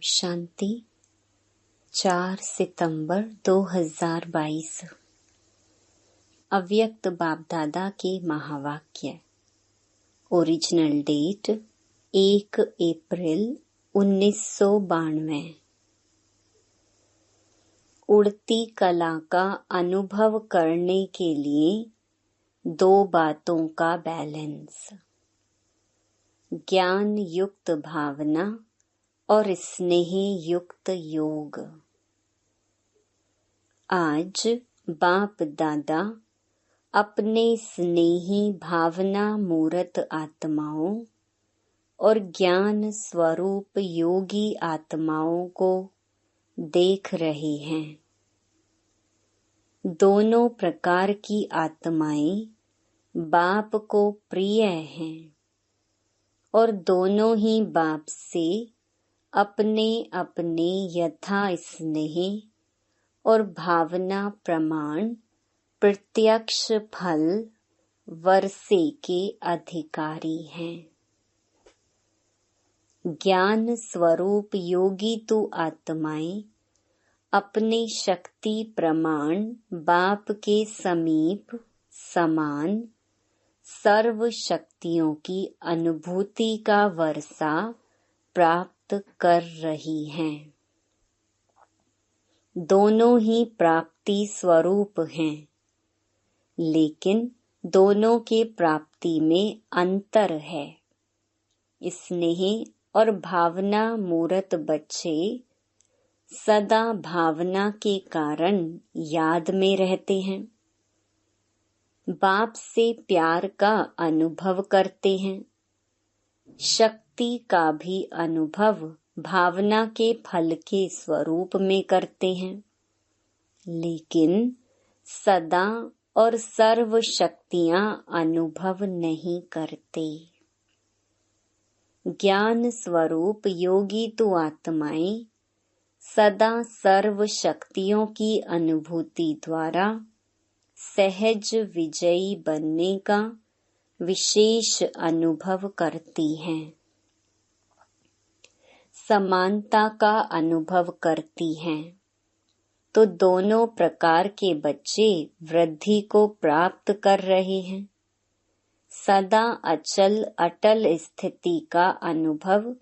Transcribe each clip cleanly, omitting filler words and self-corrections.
शांति। 4 सितंबर 2022। अव्यक्त बाप दादा के महावाक्य। ओरिजिनल डेट 1 अप्रैल 1992। उड़ती कला का अनुभव करने के लिए 2 बातों का बैलेंस। ज्ञान युक्त भावना और स्नेह युक्त योग। आज बाप दादा अपने स्नेही भावना मूर्त आत्माओं और ज्ञान स्वरूप योगी आत्माओं को देख रहे हैं। दोनों प्रकार की आत्माएं बाप को प्रिय हैं और दोनों ही बाप से अपने अपने यथा स्नेह और भावना प्रमाण प्रत्यक्ष फल वर्षे के अधिकारी हैं। ज्ञान स्वरूप योगी तो आत्माएं अपने शक्ति प्रमाण बाप के समीप समान सर्व शक्तियों की अनुभूति का वर्षा प्राप्त कर रही हैं। दोनों ही प्राप्ति स्वरूप हैं, लेकिन दोनों के प्राप्ति में अंतर है। स्नेह और भावना मूर्त बच्चे सदा भावना के कारण याद में रहते हैं, बाप से प्यार का अनुभव करते हैं, शक्ति का भी अनुभव भावना के फल के स्वरूप में करते हैं, लेकिन सदा और सर्व शक्तियां अनुभव नहीं करते। ज्ञान स्वरूप योगी तो आत्माएं सदा सर्व शक्तियों की अनुभूति द्वारा सहज विजयी बनने का विशेष अनुभव करती हैं, समानता का अनुभव करती हैं, तो दोनों प्रकार के बच्चे वृद्धि को प्राप्त कर रहे हैं। सदा अचल अटल स्थिति का अनुभव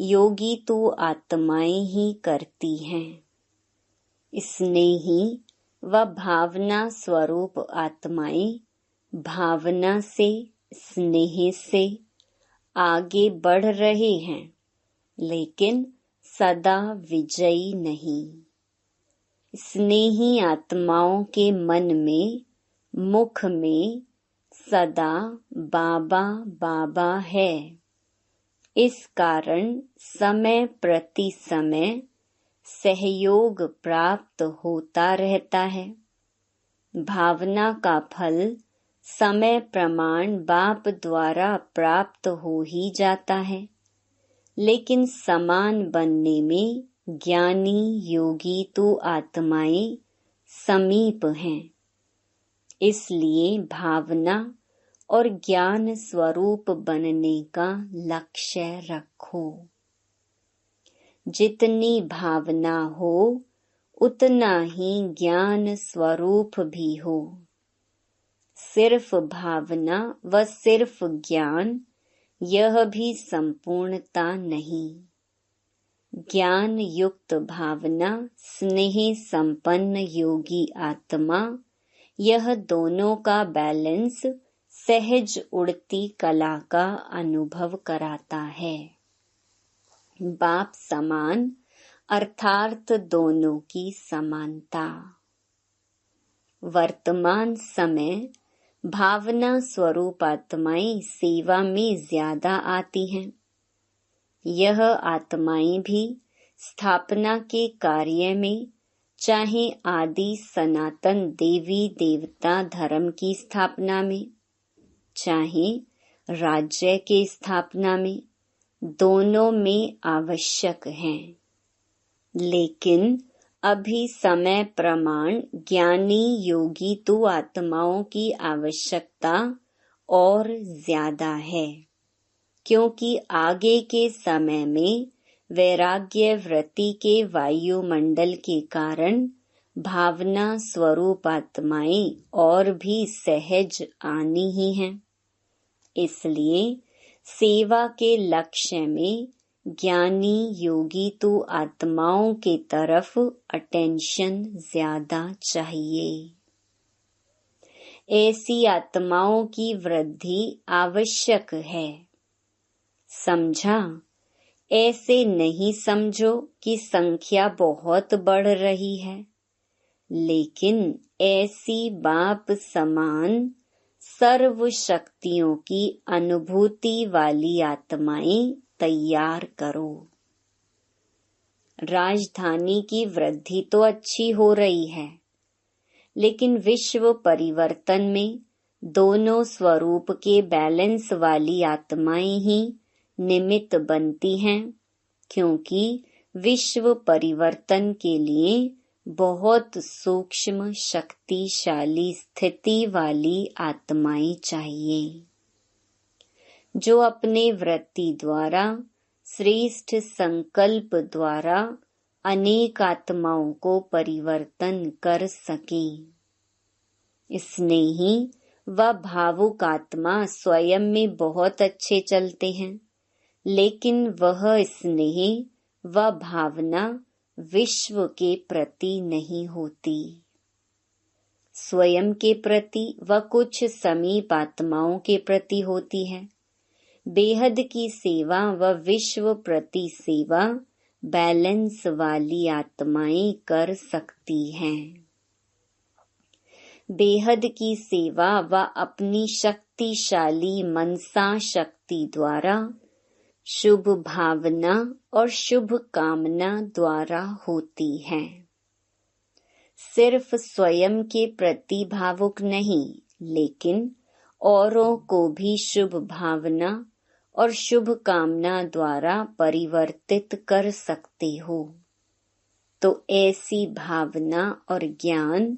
योगी तो आत्माएं ही करती हैं। स्नेही व भावना स्वरूप आत्माएं भावना से स्नेह से आगे बढ़ रहे हैं, लेकिन सदा विजयी नहीं। स्नेही आत्माओं के मन में मुख में सदा बाबा बाबा है। इस कारण समय प्रति समय सहयोग प्राप्त होता रहता है। भावना का फल समय प्रमाण बाप द्वारा प्राप्त हो ही जाता है, लेकिन समान बनने में ज्ञानी योगी तो आत्माएं समीप हैं। इसलिए भावना और ज्ञान स्वरूप बनने का लक्ष्य रखो। जितनी भावना हो उतना ही ज्ञान स्वरूप भी हो। सिर्फ भावना व सिर्फ ज्ञान यह भी संपूर्णता नहीं। ज्ञान युक्त भावना स्नेह संपन्न योगी आत्मा यह दोनों का बैलेंस सहज उड़ती कला का अनुभव कराता है। बाप समान अर्थात दोनों की समानता। वर्तमान समय भावना स्वरूप आत्माएं सेवा में ज्यादा आती हैं। यह आत्माएं भी स्थापना के कार्य में, चाहे आदि सनातन देवी देवता धर्म की स्थापना में, चाहे राज्य के स्थापना में, दोनों में आवश्यक हैं। लेकिन अभी समय प्रमाण ज्ञानी योगी तो आत्माओं की आवश्यकता और ज्यादा है, क्योंकि आगे के समय में वैराग्य वृत्ति के वायुमंडल के कारण भावना स्वरूप आत्माएं और भी सहज आनी ही हैं। इसलिए सेवा के लक्ष्य में ज्ञानी योगी तो आत्माओं के तरफ अटेंशन ज्यादा चाहिए। ऐसी आत्माओं की वृद्धि आवश्यक है। समझा? ऐसे नहीं समझो कि संख्या बहुत बढ़ रही है, लेकिन ऐसी बाप समान सर्व शक्तियों की अनुभूति वाली आत्माएं तैयार करो। राजधानी की वृद्धि तो अच्छी हो रही है, लेकिन विश्व परिवर्तन में दोनों स्वरूप के बैलेंस वाली आत्माएं ही निमित्त बनती हैं, क्योंकि विश्व परिवर्तन के लिए बहुत सूक्ष्म शक्तिशाली स्थिति वाली आत्माएं चाहिए, जो अपने वृत्ति द्वारा श्रेष्ठ संकल्प द्वारा अनेक आत्माओं को परिवर्तन कर सकें। स्नेही व भावुक आत्मा स्वयं में बहुत अच्छे चलते हैं, लेकिन वह स्नेह व भावना विश्व के प्रति नहीं होती। स्वयं के प्रति व कुछ समीप आत्माओं के प्रति होती है। बेहद की सेवा व विश्व प्रति सेवा बैलेंस वाली आत्माएं कर सकती हैं। बेहद की सेवा व अपनी शक्तिशाली मनसा शक्ति द्वारा, शुभ भावना और शुभ कामना द्वारा होती है। सिर्फ स्वयं के प्रति भावुक नहीं, लेकिन औरों को भी शुभ भावना और शुभ कामना द्वारा परिवर्तित कर सकते हो। तो ऐसी भावना और ज्ञान,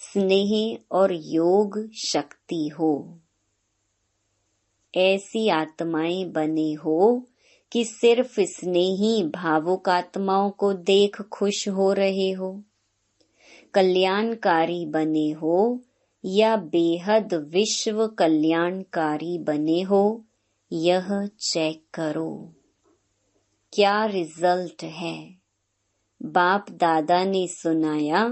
स्नेह और योग शक्ति हो। ऐसी आत्माएं बने हो कि सिर्फ स्नेही भावुक आत्माओं को देख खुश हो रहे हो। कल्याणकारी बने हो या बेहद विश्व कल्याणकारी बने हो, यह चेक करो क्या रिजल्ट है। बाप दादा ने सुनाया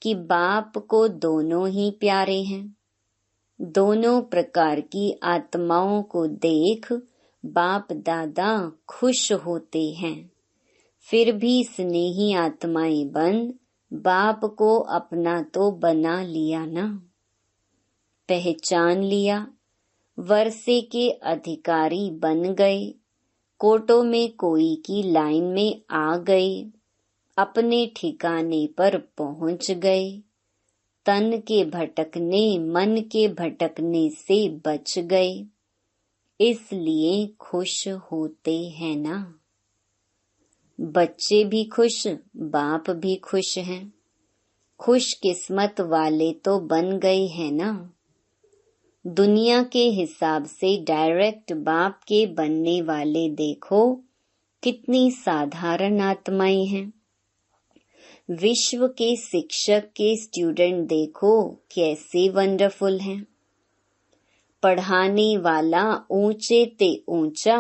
कि बाप को दोनों ही प्यारे हैं। दोनों प्रकार की आत्माओं को देख बाप दादा खुश होते हैं। फिर भी स्नेही आत्माएं बन बाप को अपना तो बना लिया ना, पहचान लिया, वर्षे के अधिकारी बन गए, कोटों में कोई की लाइन में आ गए, अपने ठिकाने पर पहुंच गए, तन के भटकने मन के भटकने से बच गए, इसलिए खुश होते हैं ना। बच्चे भी खुश, बाप भी खुश हैं। खुश किस्मत वाले तो बन गए हैं ना। दुनिया के हिसाब से डायरेक्ट बाप के बनने वाले देखो कितनी साधारण आत्माएं हैं। विश्व के शिक्षक के स्टूडेंट देखो कैसे वंडरफुल हैं। पढ़ाने वाला ऊंचे ते ऊंचा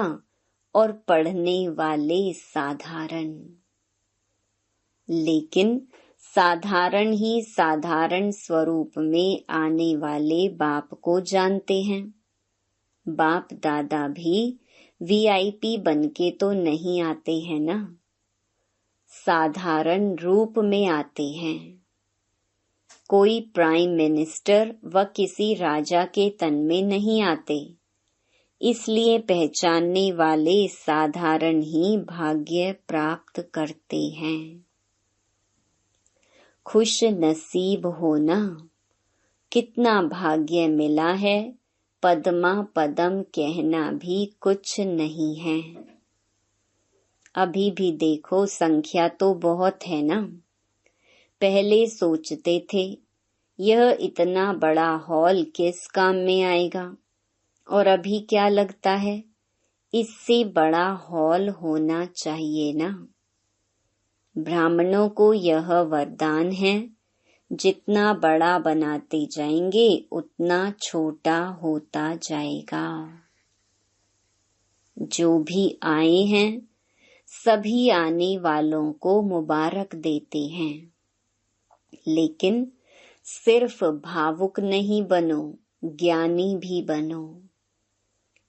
और पढ़ने वाले साधारण, लेकिन साधारण ही साधारण स्वरूप में आने वाले बाप को जानते हैं। बाप दादा भी वीआईपी बनके तो नहीं आते हैं ना, साधारण रूप में आते हैं। कोई प्राइम मिनिस्टर व किसी राजा के तन में नहीं आते, इसलिए पहचानने वाले साधारण ही भाग्य प्राप्त करते हैं। खुश नसीब होना, कितना भाग्य मिला है, पद्मा पदम कहना भी कुछ नहीं है। अभी भी देखो संख्या तो बहुत है ना। पहले सोचते थे यह इतना बड़ा हॉल किस काम में आएगा, और अभी क्या लगता है इससे बड़ा हॉल होना चाहिए ना। ब्राह्मणों को यह वरदान है, जितना बड़ा बनाते जाएंगे उतना छोटा होता जाएगा। जो भी आए हैं सभी आने वालों को मुबारक देते हैं, लेकिन सिर्फ भावुक नहीं बनो, ज्ञानी भी बनो।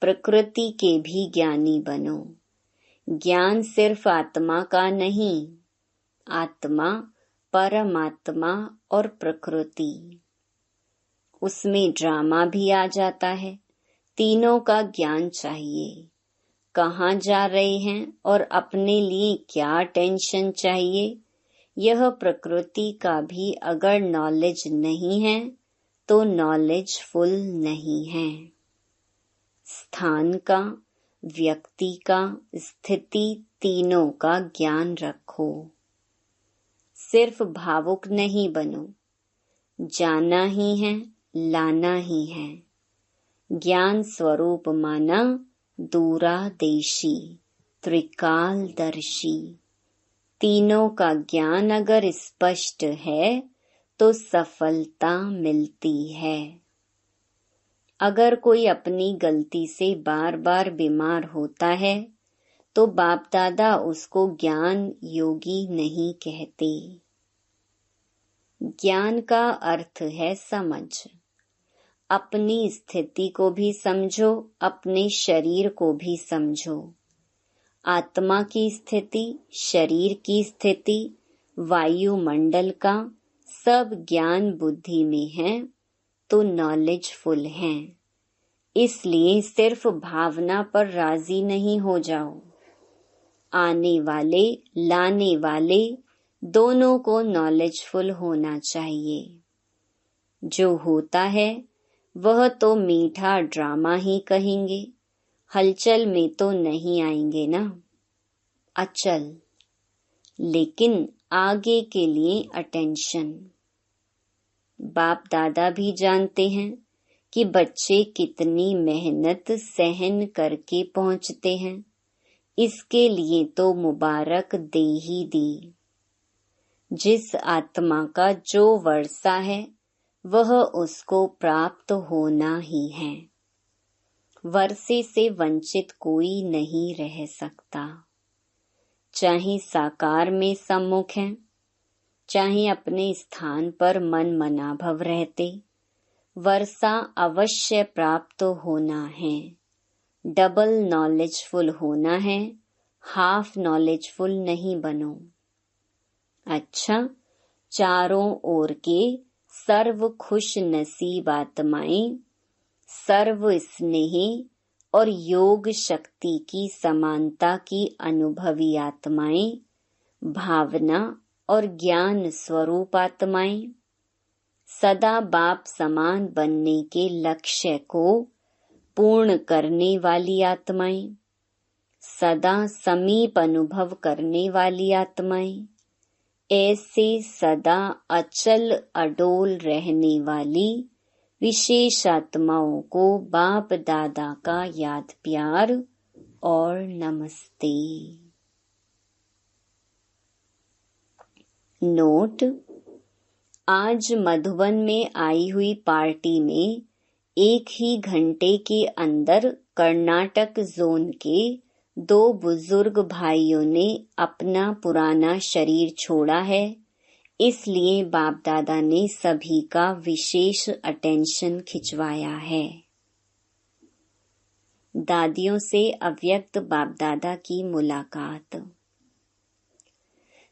प्रकृति के भी ज्ञानी बनो। ज्ञान सिर्फ आत्मा का नहीं, आत्मा, परमात्मा और प्रकृति, उसमें ड्रामा भी आ जाता है। तीनों का ज्ञान चाहिए। कहाँ जा रहे हैं और अपने लिए क्या टेंशन चाहिए, यह प्रकृति का भी अगर नॉलेज नहीं है तो नॉलेज फुल नहीं है। स्थान का, व्यक्ति का, स्थिति, तीनों का ज्ञान रखो। सिर्फ भावुक नहीं बनो। जाना ही है, लाना ही है। ज्ञान स्वरूप माना दूरादेशी, त्रिकालदर्शी। तीनों का ज्ञान अगर स्पष्ट है तो सफलता मिलती है। अगर कोई अपनी गलती से बार बार बीमार होता है तो बाप दादा उसको ज्ञान योगी नहीं कहते। ज्ञान का अर्थ है समझ। अपनी स्थिति को भी समझो, अपने शरीर को भी समझो। आत्मा की स्थिति, शरीर की स्थिति, वायुमंडल का सब ज्ञान बुद्धि में है तो नॉलेजफुल है। इसलिए सिर्फ भावना पर राजी नहीं हो जाओ। आने वाले, लाने वाले दोनों को नॉलेजफुल होना चाहिए। जो होता है वह तो मीठा ड्रामा ही कहेंगे, हलचल में तो नहीं आएंगे ना। अचल, लेकिन आगे के लिए अटेंशन। बाप दादा भी जानते हैं कि बच्चे कितनी मेहनत सहन करके पहुंचते हैं। इसके लिए तो मुबारक दे ही दी। जिस आत्मा का जो वर्षा है वह उसको प्राप्त होना ही है। वर्षे से वंचित कोई नहीं रह सकता। चाहे साकार में सम्मुख है, चाहे अपने स्थान पर मन मनाभव रहते, वर्षा अवश्य प्राप्त होना है। डबल नॉलेजफुल होना है, हाफ नॉलेजफुल नहीं बनो। अच्छा, चारों ओर के सर्व खुश नसीब आत्माएं, सर्व स्नेही और योग शक्ति की समानता की अनुभवी आत्माएं, भावना और ज्ञान स्वरूप आत्माएं, सदा बाप समान बनने के लक्ष्य को पूर्ण करने वाली आत्माएं, सदा समीप अनुभव करने वाली आत्माएं, ऐसे सदा अचल अडोल रहने वाली विशेष आत्माओं को बाप दादा का याद प्यार और नमस्ते। नोट: आज मधुबन में आई हुई पार्टी में 1 ही घंटे के अंदर कर्नाटक जोन के 2 बुजुर्ग भाइयों ने अपना पुराना शरीर छोड़ा है। इसलिए बाप दादा ने सभी का विशेष अटेंशन खिंचवाया है। दादियों से अव्यक्त बाप दादा की मुलाकात।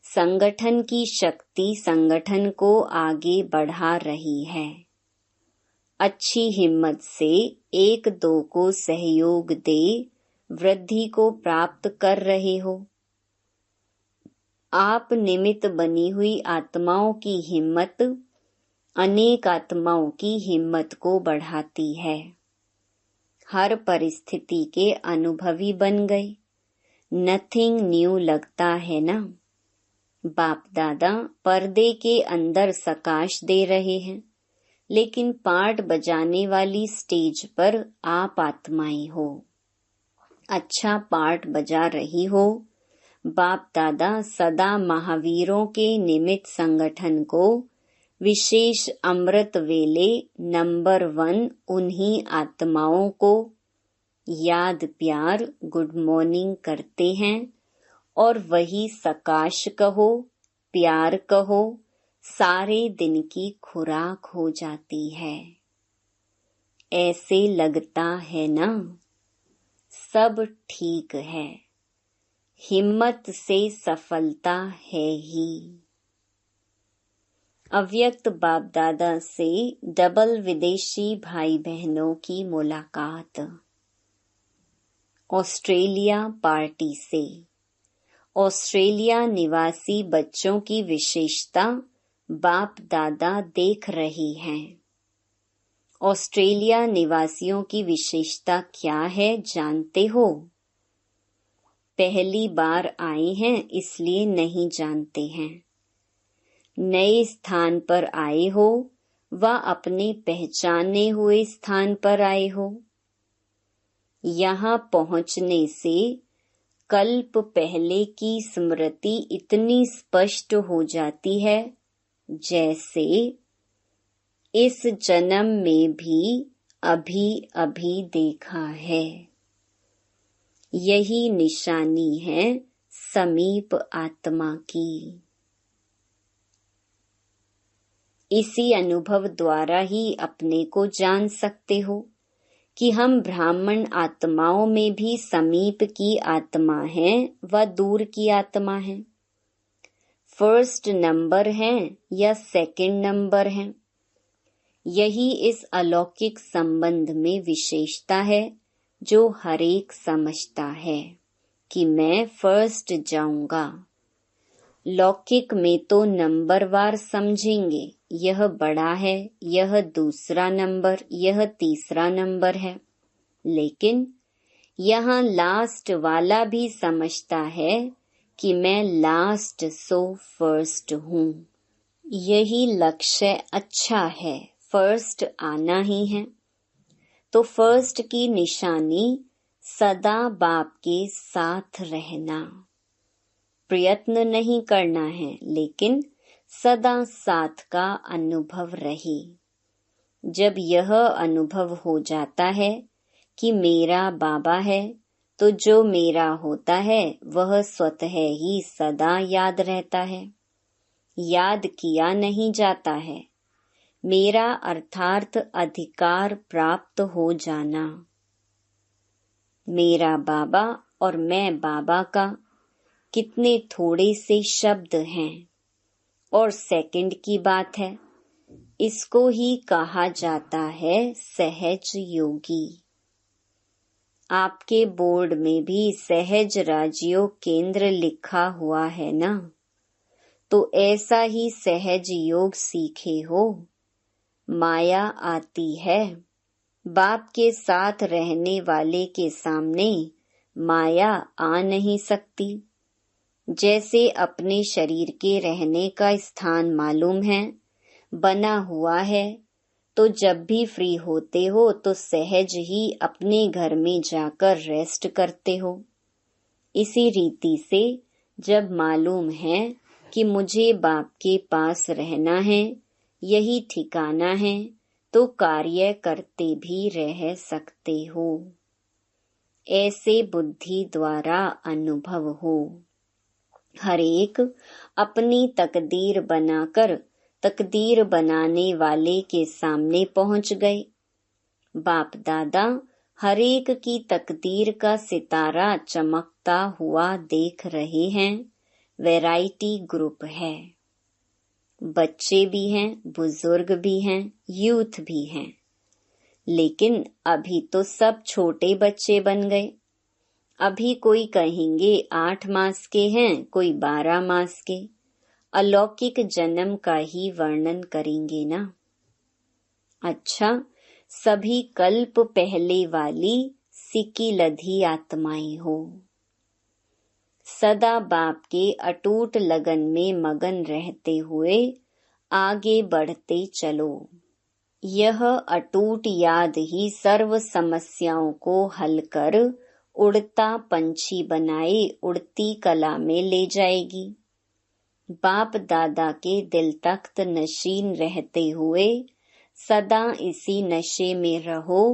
संगठन की शक्ति संगठन को आगे बढ़ा रही है। अच्छी हिम्मत से 1-2 को सहयोग दे वृद्धि को प्राप्त कर रहे हो। आप निमित्त बनी हुई आत्माओं की हिम्मत अनेक आत्माओं की हिम्मत को बढ़ाती है। हर परिस्थिति के अनुभवी बन गए। नथिंग न्यू लगता है ना। बाप दादा पर्दे के अंदर सकाश दे रहे हैं, लेकिन पार्ट बजाने वाली स्टेज पर आप आत्माएं हो। अच्छा पाठ बजा रही हो। बाप दादा सदा महावीरों के निमित्त संगठन को विशेष अमृत वेले नंबर 1 उन्हीं आत्माओं को याद प्यार गुड मॉर्निंग करते हैं और वही सकाश कहो, प्यार कहो, सारे दिन की खुराक हो जाती है। ऐसे लगता है ना? सब ठीक है, हिम्मत से सफलता है ही। अव्यक्त बाप दादा से डबल विदेशी भाई बहनों की मुलाकात। ऑस्ट्रेलिया पार्टी से ऑस्ट्रेलिया निवासी बच्चों की विशेषता बाप दादा देख रहे हैं। ऑस्ट्रेलिया निवासियों की विशेषता क्या है जानते हो? पहली बार आए हैं इसलिए नहीं जानते हैं। नए स्थान पर आए हो व अपने पहचाने हुए स्थान पर आए हो। यहाँ पहुँचने से कल्प पहले की स्मृति इतनी स्पष्ट हो जाती है जैसे इस जन्म में भी अभी अभी देखा है। यही निशानी है समीप आत्मा की। इसी अनुभव द्वारा ही अपने को जान सकते हो कि हम ब्राह्मण आत्माओं में भी समीप की आत्मा है व दूर की आत्मा है। फर्स्ट नंबर है या सेकंड नंबर है। यही इस अलौकिक संबंध में विशेषता है जो हर एक समझता है कि मैं फर्स्ट जाऊंगा। लौकिक में तो नंबरवार समझेंगे, यह बड़ा है, यह दूसरा नंबर, यह तीसरा नंबर है। लेकिन यहाँ लास्ट वाला भी समझता है कि मैं लास्ट सो फर्स्ट हूँ। यही लक्ष्य अच्छा है, फर्स्ट आना ही है। तो फर्स्ट की निशानी सदा बाप के साथ रहना। प्रयत्न नहीं करना है लेकिन सदा साथ का अनुभव रहे। जब यह अनुभव हो जाता है कि मेरा बाबा है तो जो मेरा होता है वह स्वतः ही सदा याद रहता है, याद किया नहीं जाता है। मेरा अर्थात अधिकार प्राप्त हो जाना। मेरा बाबा और मैं बाबा का कितने थोड़े से शब्द हैं और सेकंड की बात है। इसको ही कहा जाता है सहज योगी। आपके बोर्ड में भी सहज राजयोग केंद्र लिखा हुआ है ना? तो ऐसा ही सहज योग सीखे हो। माया आती है, बाप के साथ रहने वाले के सामने माया आ नहीं सकती। जैसे अपने शरीर के रहने का स्थान मालूम है, बना हुआ है, तो जब भी फ्री होते हो तो सहज ही अपने घर में जाकर रेस्ट करते हो। इसी रीति से जब मालूम है कि मुझे बाप के पास रहना है, यही ठिकाना है, तो कार्य करते भी रह सकते हो। ऐसे बुद्धि द्वारा अनुभव हो। हर एक अपनी तकदीर बनाकर तकदीर बनाने वाले के सामने पहुंच गए। बाप दादा हर एक की तकदीर का सितारा चमकता हुआ देख रहे हैं। वैरायटी ग्रुप है, बच्चे भी हैं, बुजुर्ग भी हैं, यूथ भी हैं। लेकिन अभी तो सब छोटे बच्चे बन गए। अभी कोई कहेंगे 8 मास के हैं, कोई 12 मास के। अलौकिक जन्म का ही वर्णन करेंगे ना। अच्छा, सभी कल्प पहले वाली सिकी लधी आत्माएं हो। सदा बाप के अटूट लगन में मगन रहते हुए आगे बढ़ते चलो। यह अटूट याद ही सर्व समस्याओं को हल कर उड़ता पंछी बनाए उड़ती कला में ले जाएगी। बाप दादा के दिल तख्त नशीन रहते हुए सदा इसी नशे में रहो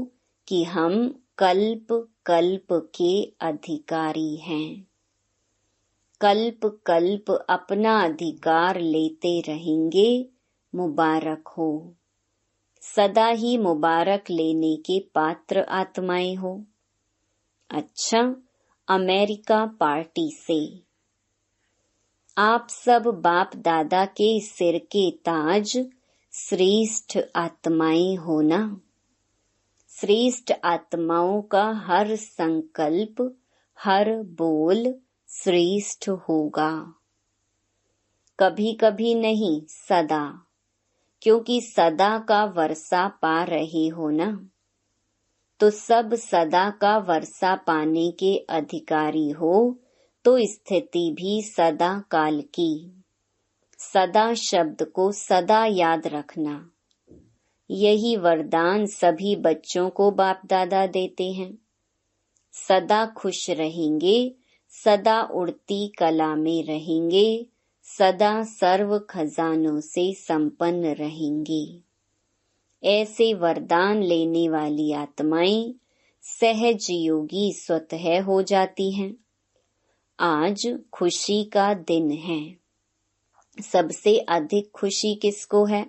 कि हम कल्प कल्प के अधिकारी हैं। कल्प कल्प अपना अधिकार लेते रहेंगे। मुबारक हो। सदा ही मुबारक लेने के पात्र आत्माएं हो। अच्छा, अमेरिका पार्टी से आप सब बाप दादा के सिर के ताज श्रेष्ठ आत्माएं हो ना। श्रेष्ठ आत्माओं का हर संकल्प, हर बोल श्रेष्ठ होगा। कभी कभी नहीं, सदा, क्योंकि सदा का वर्षा पा रहे हो ना, तो सब सदा का वर्षा पाने के अधिकारी हो, तो स्थिति भी सदा काल की। सदा शब्द को सदा याद रखना, यही वरदान सभी बच्चों को बाप दादा देते हैं। सदा खुश रहेंगे, सदा उड़ती कला में रहेंगे, सदा सर्व खजानों से संपन्न रहेंगे। ऐसे वरदान लेने वाली आत्माएं सहज योगी स्वतः हो जाती हैं। आज खुशी का दिन है। सबसे अधिक खुशी किसको है?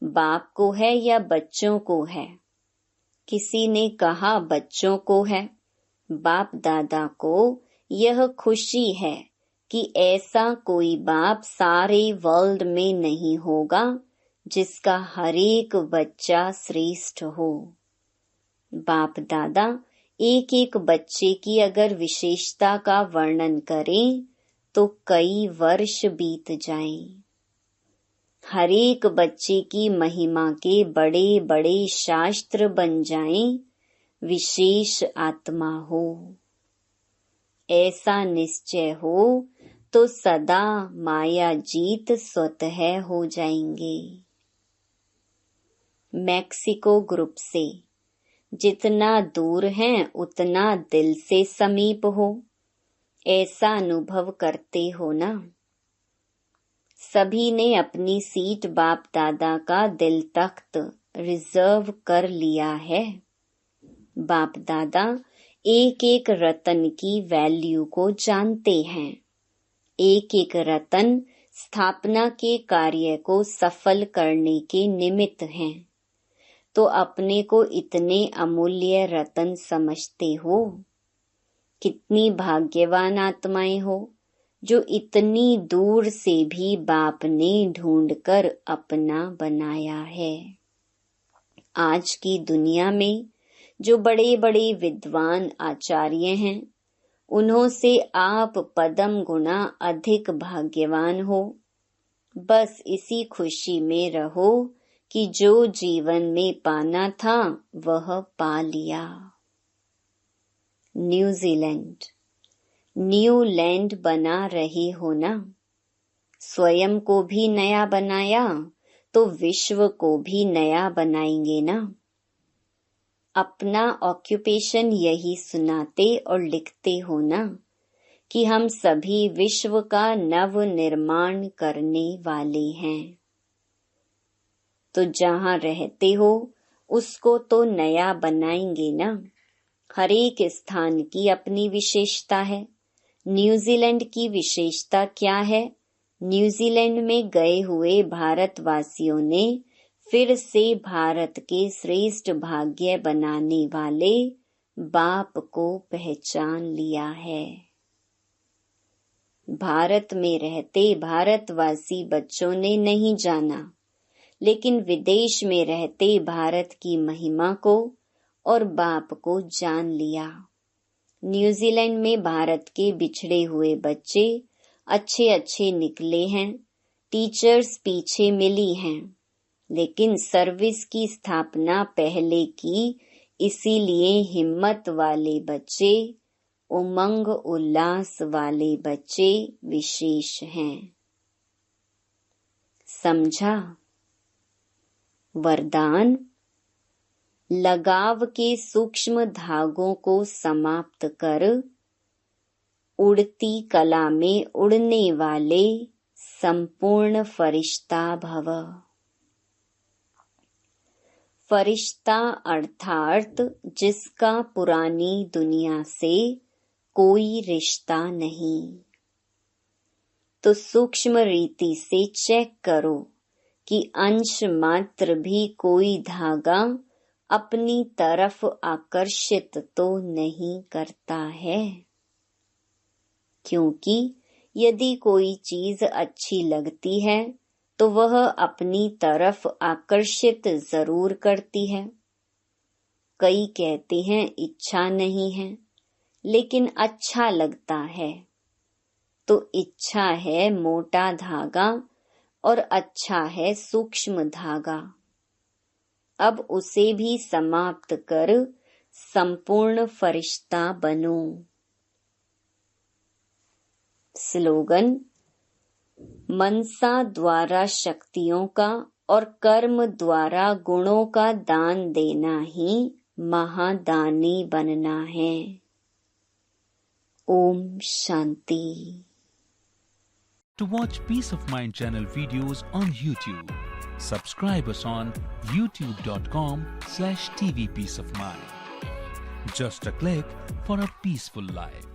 बाप को है या बच्चों को है? किसी ने कहा बच्चों को है। बाप दादा को यह खुशी है कि ऐसा कोई बाप सारे वर्ल्ड में नहीं होगा जिसका हर एक बच्चा श्रेष्ठ हो। बाप दादा एक एक बच्चे की अगर विशेषता का वर्णन करें तो कई वर्ष बीत जाएं। हर एक बच्चे की महिमा के बड़े बड़े शास्त्र बन जाएं। विशेष आत्मा हो, ऐसा निश्चय हो तो सदा माया जीत स्वतः हो जाएंगे। मैक्सिको ग्रुप से जितना दूर हैं उतना दिल से समीप हो, ऐसा अनुभव करते हो ना। सभी ने अपनी सीट बाप दादा का दिल तख्त रिजर्व कर लिया है। बाप दादा एक एक रतन की वैल्यू को जानते हैं। एक एक रतन स्थापना के कार्य को सफल करने के निमित्त हैं। तो अपने को इतने अमूल्य रतन समझते हो। कितनी भाग्यवान आत्माएं हो जो इतनी दूर से भी बाप ने ढूंढकर अपना बनाया है। आज की दुनिया में जो बड़े बड़े विद्वान आचार्य हैं, उन्हों से आप पदम गुना अधिक भाग्यवान हो। बस इसी खुशी में रहो कि जो जीवन में पाना था वह पा लिया। न्यूजीलैंड, न्यू लैंड बना रहे हो ना। स्वयं को भी नया बनाया तो विश्व को भी नया बनाएंगे ना। अपना ऑक्यूपेशन यही सुनाते और लिखते हो ना कि हम सभी विश्व का नव निर्माण करने वाले हैं। तो जहाँ रहते हो उसको तो नया बनाएंगे ना। हर एक स्थान की अपनी विशेषता है। न्यूजीलैंड की विशेषता क्या है? न्यूजीलैंड में गए हुए भारतवासियों ने फिर से भारत के श्रेष्ठ भाग्य बनाने वाले बाप को पहचान लिया है। भारत में रहते भारतवासी बच्चों ने नहीं जाना, लेकिन विदेश में रहते भारत की महिमा को और बाप को जान लिया। न्यूजीलैंड में भारत के बिछड़े हुए बच्चे अच्छे अच्छे निकले हैं। टीचर्स पीछे मिली हैं, लेकिन सर्विस की स्थापना पहले की, इसीलिए हिम्मत वाले बच्चे, उमंग उल्लास वाले बच्चे विशेष हैं। समझा? वरदान लगाव के सूक्ष्म धागों को समाप्त कर उड़ती कला में उड़ने वाले संपूर्ण फरिश्ता भव। फरिश्ता अर्थात जिसका पुरानी दुनिया से कोई रिश्ता नहीं। तो सूक्ष्म रीति से चेक करो कि अंश मात्र भी कोई धागा अपनी तरफ आकर्षित तो नहीं करता है, क्योंकि यदि कोई चीज अच्छी लगती है तो वह अपनी तरफ आकर्षित जरूर करती है। कई कहते हैं इच्छा नहीं है, लेकिन अच्छा लगता है। तो इच्छा है मोटा धागा और अच्छा है सूक्ष्म धागा। अब उसे भी समाप्त कर संपूर्ण फरिश्ता बनो। स्लोगन: मनसा द्वारा शक्तियों का और कर्म द्वारा गुणों का दान देना ही महादानी बनना है। Om Shanti. To watch Peace of Mind channel videos on YouTube, subscribe us on youtube.com/tvpeaceofmind. Just a click for a peaceful life.